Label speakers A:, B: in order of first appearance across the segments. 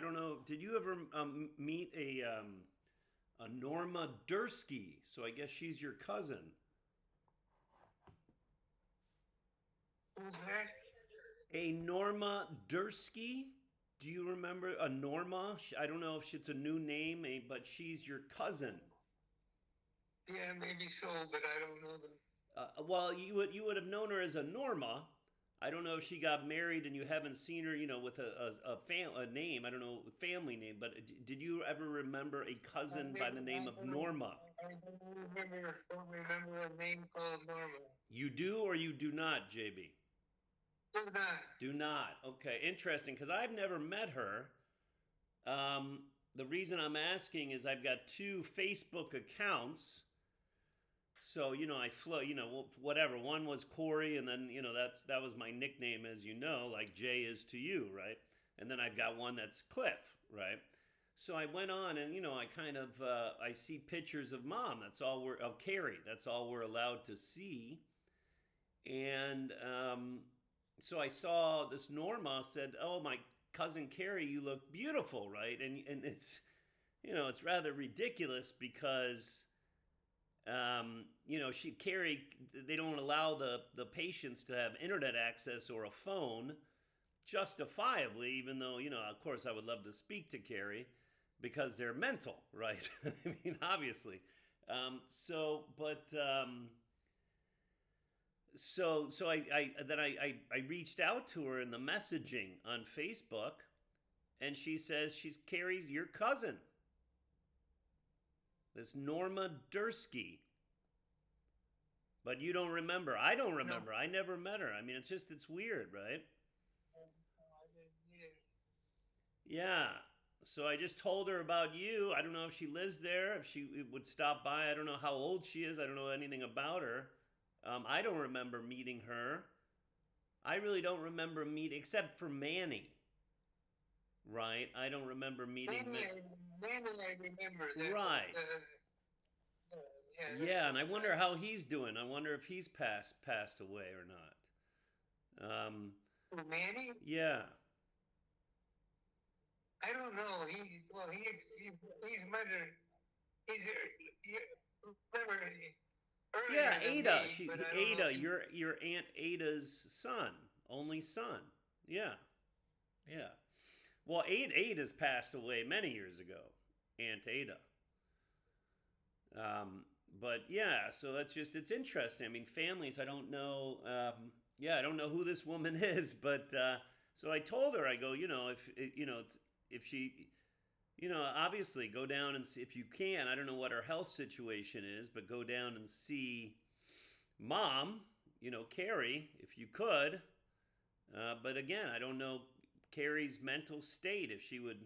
A: don't know. Did you ever meet a Norma Dursky? So I guess she's your cousin.
B: Who's that?
A: A Norma Dursky? Do you remember a Norma? I don't know if it's a new name, but she's your cousin.
B: Yeah, maybe so, but I don't know them.
A: Well, you would have known her as a Norma. I don't know if she got married and you haven't seen her, with a name. I don't know family name, but did you ever remember a cousin by the name of Norma?
B: I don't remember a name called Norma.
A: You do or you do not, JB?
B: Do not.
A: Do not. Okay, interesting. Because I've never met her. The reason I'm asking is I've got two Facebook accounts. So I flow. Whatever. One was Corey, and then that was my nickname, as you know, like Jay is to you, right? And then I've got one that's Cliff, right? So I went on, and I kind of I see pictures of mom. That's all we're of Carrie. That's all we're allowed to see. And so I saw this Norma said, "Oh, my cousin Carrie, you look beautiful, right?" And it's rather ridiculous because she Carrie they don't allow the patients to have internet access or a phone, justifiably, even though of course I would love to speak to Carrie because they're mental, right? I mean, obviously. So, but so I reached out to her in the messaging on Facebook, and she says she's Carrie's your cousin, this Norma Dursky. But you don't remember. I don't
B: No.
A: remember. I never met her. I mean, it's weird, right?
B: I didn't either.
A: Yeah. So I just told her about you. I don't know if she lives there, if she would stop by. I don't know how old she is. I don't know anything about her. I don't remember meeting her. I really don't remember meeting, except for Manny, right? I don't remember meeting.
B: Manny, I remember. That was,
A: Right.
B: yeah, that
A: Yeah, and I
B: was,
A: wonder how he's doing. I wonder if he's passed away or not. Um,
B: Manny?
A: yeah.
B: I don't know. He's murdered. He's never
A: Yeah,
B: earlier than
A: Ada.
B: me,
A: She
B: but I don't know if
A: Ada,
B: he.
A: your Aunt Ada's son, only son. Yeah, yeah. Well, Ada's passed away many years ago. Aunt Ada. But yeah, so it's interesting. I mean, families. I don't know. Yeah, I don't know who this woman is, but so I told her, I go, if she, obviously go down and see if you can. I don't know what her health situation is, but go down and see mom, Carrie, if you could. But again, I don't know Carrie's mental state, if she would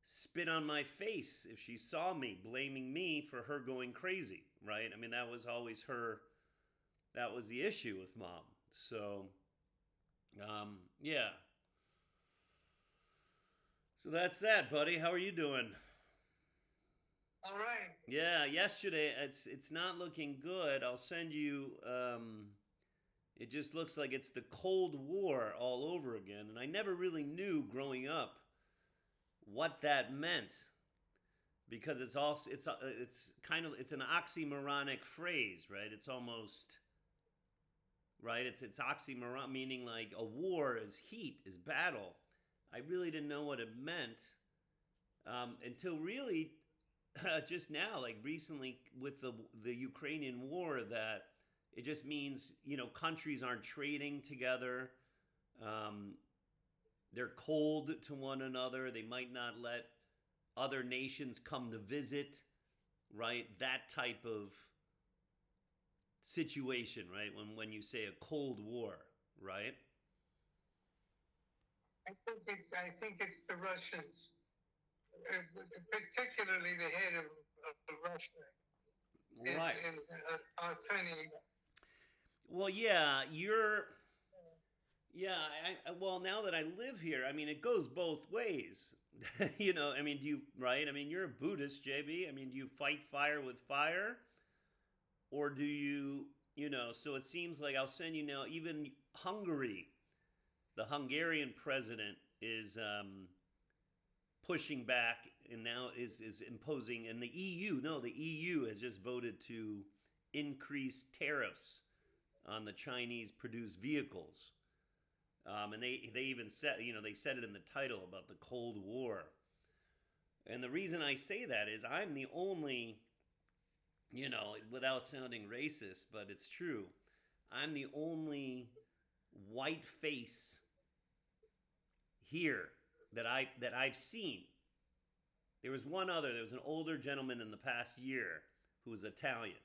A: spit on my face if she saw me, blaming me for her going crazy, right? I mean, that was always that was the issue with mom. So, yeah. So that's that, buddy. How are you doing?
B: All right.
A: Yeah, yesterday it's not looking good. I'll send you. It just looks like it's the Cold War all over again, and I never really knew growing up what that meant because it's kind of it's an oxymoronic phrase, right? It's almost right. It's oxymoron, meaning like a war is heat, is battle. I really didn't know what it meant until really just now, like recently with the Ukrainian war, that it just means countries aren't trading together. Um, they're cold to one another. They might not let other nations come to visit, right? That type of situation, right? When you say a cold war, right?
B: I think it's the Russians, uh, particularly the head of Russia
A: Right.
B: is turning.
A: Well, yeah, yeah. Well, now that I live here, I mean, it goes both ways. I mean, do you right? I mean, you're a Buddhist, JB. I mean, do you fight fire with fire, or do you, So it seems like I'll send you now. Even Hungary, the Hungarian president is pushing back and now is imposing. And the EU, no, the EU has just voted to increase tariffs on the Chinese produced vehicles. And they even said, they said it in the title about the Cold War. And the reason I say that is I'm the only, without sounding racist, but it's true, I'm the only white face here that I've seen. There was one other. There was an older gentleman in the past year who was Italian.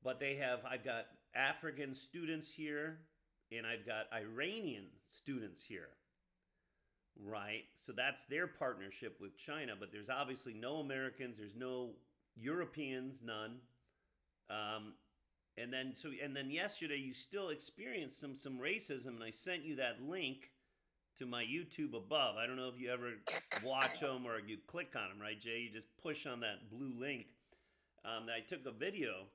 A: But I've got African students here, and I've got Iranian students here. Right? So that's their partnership with China, but there's obviously no Americans, there's no Europeans, none. And then yesterday you still experienced some racism, and I sent you that link to my YouTube above. I don't know if you ever watch them or you click on them, right, Jay? You just push on that blue link. That I took a video.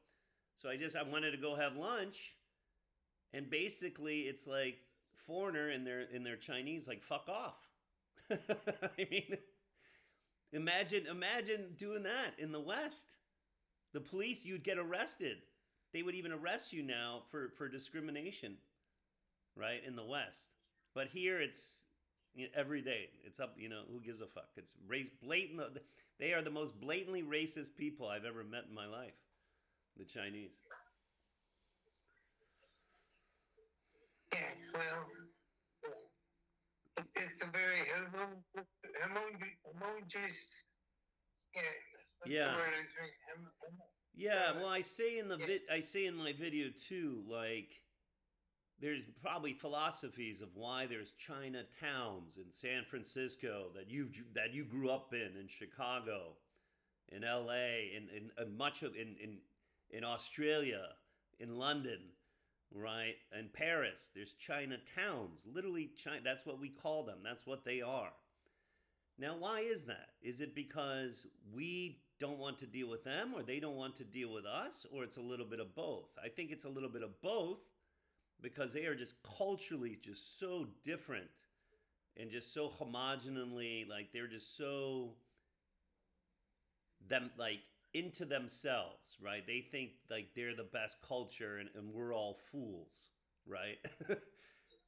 A: So I wanted to go have lunch, and basically it's like foreigner in their Chinese, like, fuck off. I mean, imagine doing that in the West. The police, you'd get arrested. They would even arrest you now for discrimination, right, in the West. But here it's every day. It's up, who gives a fuck? It's race blatant. They are the most blatantly racist people I've ever met in my life, the Chinese.
B: Yeah, well, it's a very homogeneous.
A: Yeah. Yeah. Well, I say in my video too, like, there's probably philosophies of why there's Chinatowns in San Francisco that you grew up in Chicago, in L.A., in much of in Australia, in London, right, in Paris. There's Chinatowns, literally China. That's what we call them. That's what they are. Now, why is that? Is it because we don't want to deal with them, or they don't want to deal with us, or it's a little bit of both? I think it's a little bit of both, because they are just culturally just so different and just so homogeneously, like, they're just so into themselves, right? They think like they're the best culture, and we're all fools, right?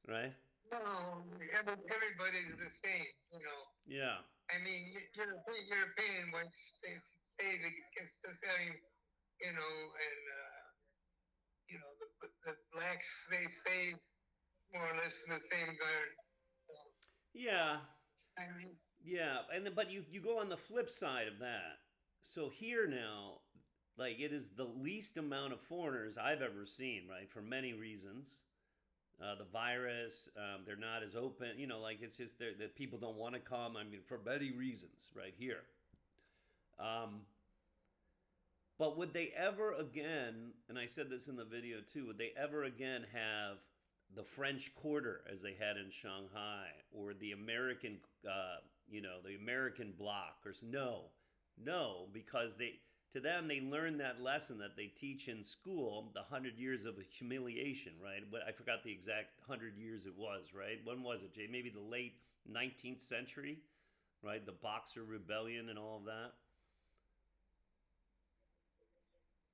A: Right?
B: No, everybody's the same,
A: Yeah.
B: I mean, European ones say it's the same, and the blacks, they stay more or less in the same garden. So,
A: Yeah.
B: I mean,
A: Yeah. But you go on the flip side of that. So here now, like, it is the least amount of foreigners I've ever seen, right? For many reasons. The virus, they're not as open, like, it's just that people don't want to come. I mean, for many reasons, right here. But would they ever again, and I said this in the video too, would they ever again have the French Quarter as they had in Shanghai, or the American, the American bloc? Or no, because to them, they learned that lesson that they teach in school, the 100 years of humiliation, right? But I forgot the exact 100 years it was, right? When was it, Jay? Maybe the late 19th century, right? The Boxer Rebellion and all of that.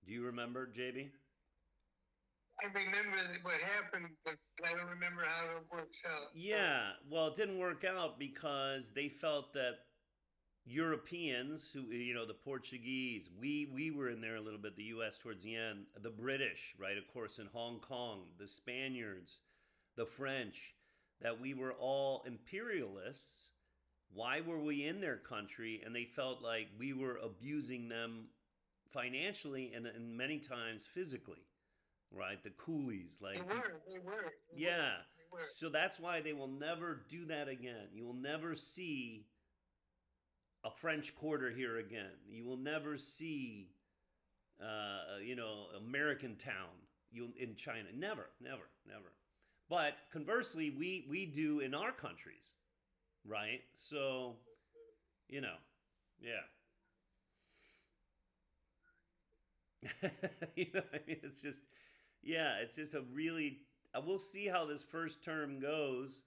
A: Do you remember, JB?
B: I remember what happened, but I don't remember how it works out.
A: Yeah, well, it didn't work out because they felt that Europeans, who, the Portuguese, we were in there a little bit, the U.S. towards the end, the British, right, of course, in Hong Kong, the Spaniards, the French, that we were all imperialists. Why were we in their country? And they felt like we were abusing them financially and many times physically, right? The coolies, like,
B: They were.
A: Yeah. So that's why they will never do that again. You will never see a French Quarter here again. You will never see, American Town in China. Never. But conversely, we do in our countries, right? So, yeah. I mean, it's just a really. We'll see how this first term goes.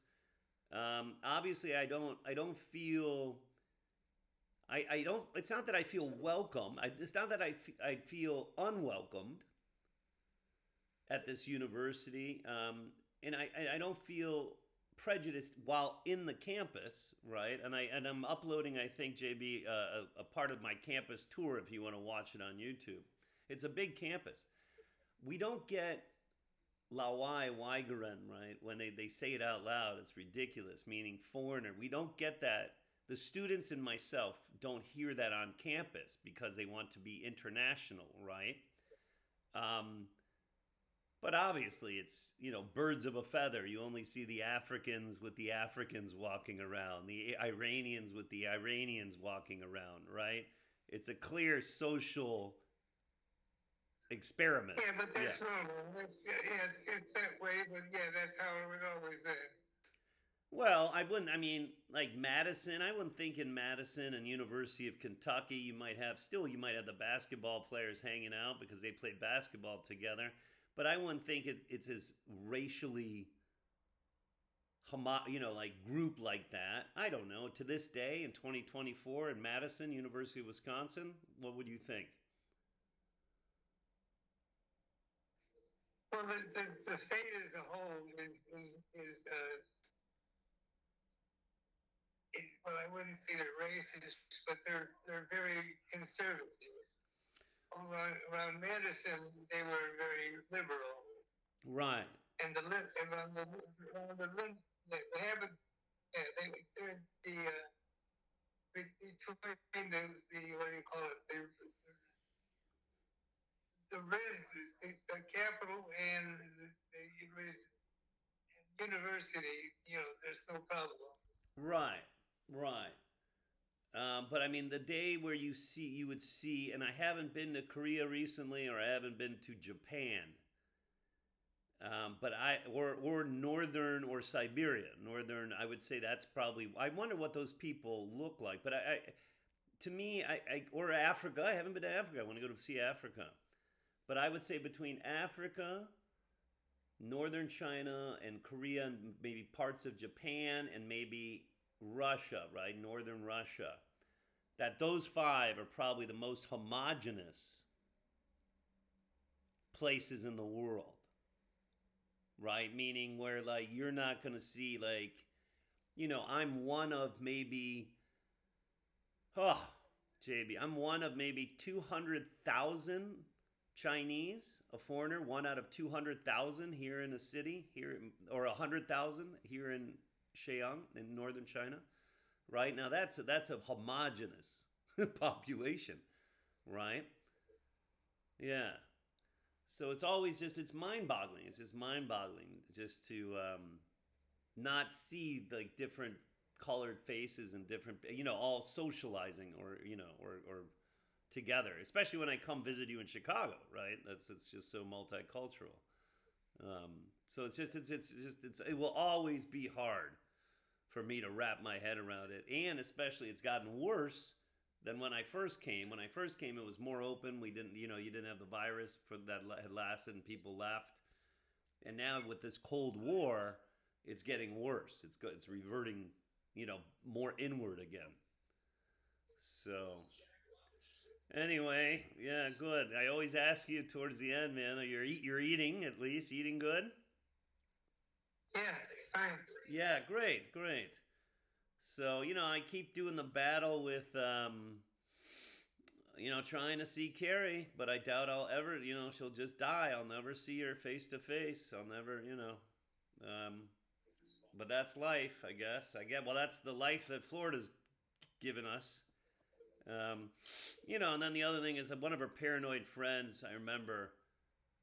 A: Obviously, I don't feel. I don't. It's not that I feel welcome. It's not that I feel unwelcomed at this university, and I don't feel prejudiced while in the campus, right? And I'm uploading, I think, JB, a part of my campus tour if you want to watch it on YouTube. It's a big campus. We don't get Lawai Waigaran, right? When they say it out loud, it's ridiculous, meaning foreigner. We don't get that. The students and myself don't hear that on campus because they want to be international, right? Um, but obviously, it's, birds of a feather. You only see the Africans with the Africans walking around, the Iranians with the Iranians walking around, right? It's a clear social experiment.
B: Yeah, but
A: Yeah.
B: that's normal. It's that way, but yeah, that's how it always is.
A: Well, I wouldn't. I mean, like Madison, I wouldn't think in Madison and University of Kentucky you might have the basketball players hanging out because they played basketball together. But I wouldn't think it's as racially like group like that. I don't know. To this day in 2024 in Madison, University of Wisconsin, what would you think?
B: Well, the state as a whole is well, I wouldn't say they're racist, but they're very conservative. Around Madison, they were very liberal,
A: Right.
B: and they have a yeah, they're between the what do you call it the capital and the university, there's no problem.
A: Right. Right. But I mean, the day where you would see, and I haven't been to Korea recently, or I haven't been to Japan, but or northern or Siberia, northern. I would say that's probably. I wonder what those people look like. But to me, or Africa. I haven't been to Africa. I want to go to see Africa. But I would say between Africa, northern China, and Korea, and maybe parts of Japan, and maybe Russia, right? Northern Russia. That those five are probably the most homogenous places in the world, right? Meaning where, like, you're not going to see, like, I'm one of maybe, oh, JB, I'm one of maybe 200,000 Chinese, a foreigner, one out of 200,000 here in a city, or 100,000 here in Shenyang in northern China. Right now, that's a homogenous population, right? Yeah. So it's mind-boggling. It's just mind-boggling just to not see like different colored faces and different, all socializing or together. Especially when I come visit you in Chicago, right? It's just so multicultural. So it will always be hard for me to wrap my head around it, and especially it's gotten worse than when I first came. When I first came, it was more open. We didn't, you didn't have the virus that had lasted, and people left. And now with this Cold War, it's getting worse. It's reverting, more inward again. So anyway, yeah, good. I always ask you towards the end, man. You're eating at least, eating good.
B: Yeah, fine.
A: Yeah, great, great. So, I keep doing the battle with, trying to see Carrie, but I doubt I'll ever, she'll just die. I'll never see her face to face. I'll never, but that's life, I guess. Well, that's the life that Florida's given us. And then the other thing is that one of her paranoid friends, I remember,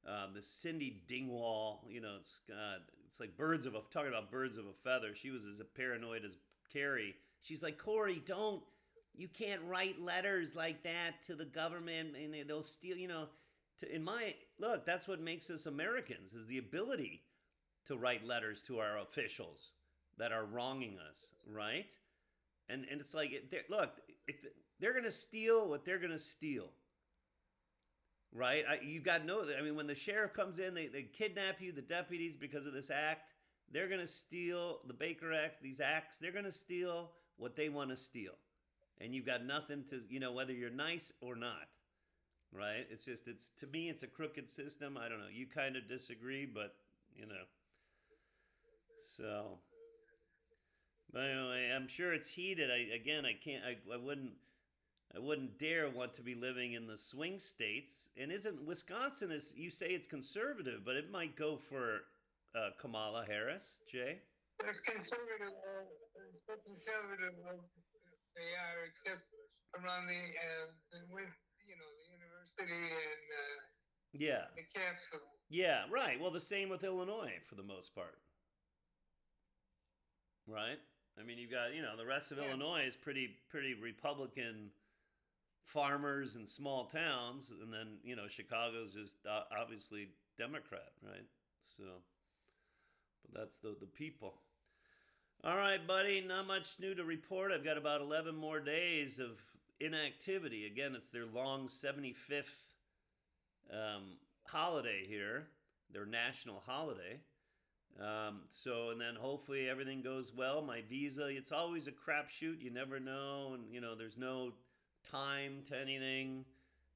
A: the Cindy Dingwall, it's like talking about birds of a feather. She was as paranoid as Carrie. She's like, Corey, you can't write letters like that to the government, and they'll steal, look, that's what makes us Americans, is the ability to write letters to our officials that are wronging us, right? And it's like, they're going to steal what they're going to steal. Right? You got to know that. I mean, when the sheriff comes in, they kidnap you, the deputies, because of this act they're going to steal the Baker Act, these acts, they're going to steal what they want to steal. And you've got nothing to, whether you're nice or not, right? It's just, to me, it's a crooked system. I don't know. You kind of disagree, but, so. But anyway, I'm sure it's heated. I wouldn't dare want to be living in the swing states. And isn't Wisconsin, you say it's conservative, but it might go for Kamala Harris, Jay?
B: It's conservative. It's so conservative they are, except around the university and the capsule.
A: Yeah, right. Well, the same with Illinois for the most part, right? I mean, you've got the rest of Illinois is pretty Republican farmers and small towns, and then Chicago's just obviously Democrat, right? So, but that's the people. All right, buddy, not much new to report. I've got about 11 more days of inactivity. Again, it's their long 75th holiday here, their national holiday. And then hopefully everything goes well. My visa, it's always a crapshoot. You never know, and there's no time to anything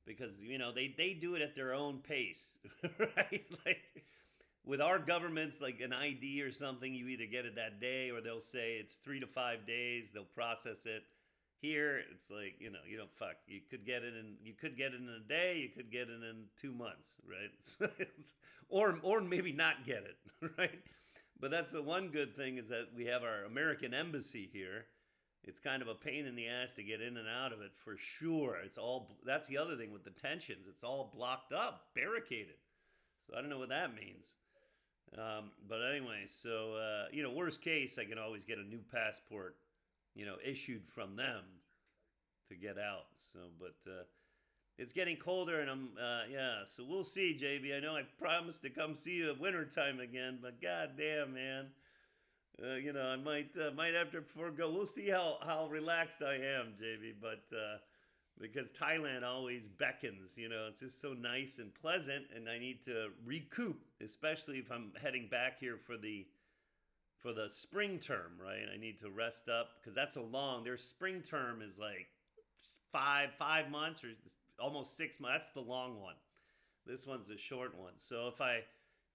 A: because they do it at their own pace, right? Like with our governments, like an ID or something, you either get it that day or they'll say it's 3 to 5 days. They'll process it. Here, it's like you don't fuck. You could get it in a day. You could get it in 2 months, right? or maybe not get it, right? But that's the one good thing is that we have our American embassy here. It's kind of a pain in the ass to get in and out of it for sure. That's the other thing with the tensions. It's all blocked up, barricaded. So I don't know what that means. But anyway, so, worst case, I can always get a new passport, issued from them to get out. So, but it's getting colder and so we'll see, JB. I know I promised to come see you at wintertime again, but goddamn, man. I might have to forego. We'll see how relaxed I am, JB, but because Thailand always beckons, it's just so nice and pleasant, and I need to recoup, especially if I'm heading back here for the spring term, right? I need to rest up because that's their spring term is like 5 months or almost 6 months. That's the long one. This one's a short one. So if I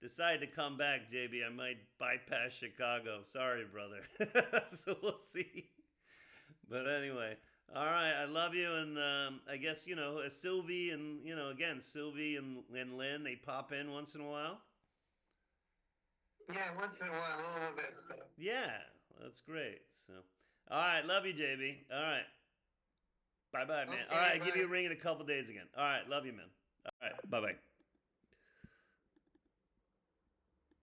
A: decide to come back, JB, I might bypass Chicago. Sorry, brother. So we'll see. But anyway, all right. I love you, and I guess Sylvie and Sylvie and Lynn, they pop in once in a while.
B: Yeah, once in a while, a little bit. So.
A: Yeah, that's great. So, all right, love you, JB. All right. Bye-bye, man.
B: Okay,
A: all right,
B: bye.
A: I'll give you a ring in a couple days again. All right, love you, man. All right, bye-bye.